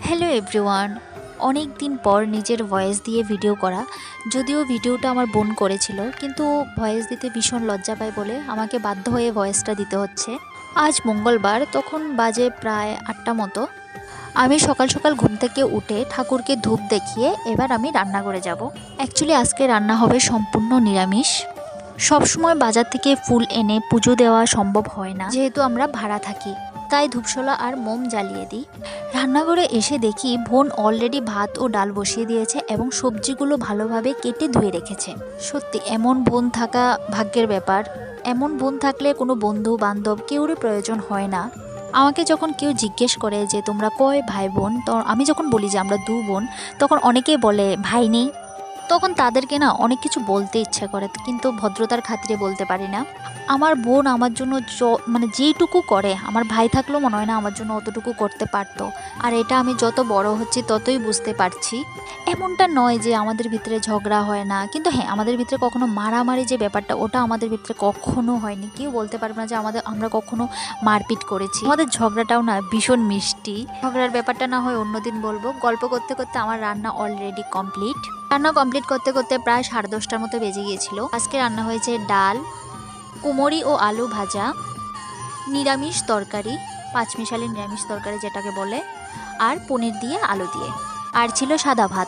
Hello everyone, অনেক দিন পর নিজের ভয়েস দিয়ে ভিডিও করা। যদিও ভিডিওটা আমার বোন করেছিল, কিন্তু ভয়েস দিতে ভীষণ লজ্জা পায় বলে আমাকে বাধ্য হয়ে ভয়েসটা দিতে হচ্ছে। আজ মঙ্গলবার, তখন বাজে প্রায় 8টা মতো। আমি সকাল সকাল ঘুম থেকে উঠে ঠাকুরকে ধূপ দেখিয়ে এবার আমি রান্না করে যাব। অ্যাকচুয়ালি আজকে রান্না হবে সম্পূর্ণ নিরামিষ। সবসময় বাজার থেকে ফুল এনে পুজো দেওয়া সম্ভব হয় না, যেহেতু আমরা ভাড়া থাকি, তাই ধূপশলা আর মোম জ্বালিয়ে দিই। রান্নাঘরে এসে দেখি বোন অলরেডি ভাত ও ডাল বসিয়ে দিয়েছে এবং সবজিগুলো ভালোভাবে কেটে ধুয়ে রেখেছে। সত্যি এমন বোন থাকা ভাগ্যের ব্যাপার। এমন বোন থাকলে কোনো বন্ধু বান্ধব কেউরই প্রয়োজন হয় না। আমাকে যখন কেউ জিজ্ঞেস করে যে তোমরা কয় ভাই বোন, তো আমি যখন বলি যে আমরা 2 বোন, তখন অনেকেই বলে ভাই নেই। তখন তাদেরকে না অনেক কিছু বলতে ইচ্ছা করে, কিন্তু ভদ্রতার খাতিরে বলতে পারি না। আমার বোন আমার জন্য মানে যেইটুকু করে, আমার ভাই থাকলেও মনে হয় না আমার জন্য অতটুকু করতে পারতো। আর এটা আমি যত বড় হচ্ছি ততই বুঝতে পারছি। এমনটা নয় যে আমাদের ভিতরে ঝগড়া হয় না, কিন্তু হ্যাঁ, আমাদের ভিতরে কখনো মারামারি যে ব্যাপারটা, ওটা আমাদের ভিতরে কখনো হয়নি। কেউ বলতে পারবে না যে আমরা কখনো মারপিট করেছি। আমাদের ঝগড়াটাও না ভীষণ মিষ্টি। ঝগড়ার ব্যাপারটা না হয় অন্যদিন বলবো। গল্প করতে করতে আমার রান্না অলরেডি কমপ্লিট। রান্না কমপ্লিট করতে করতে প্রায় 10:30টার মতো বেজে গিয়েছিল। আজকে রান্না হয়েছে ডাল, কুমড়ি ও আলু ভাজা, নিরামিষ তরকারি, পাঁচমিশালি নিরামিষ তরকারি যেটাকে বলে, আর পনির দিয়ে আলু দিয়ে, আর ছিল সাদা ভাত।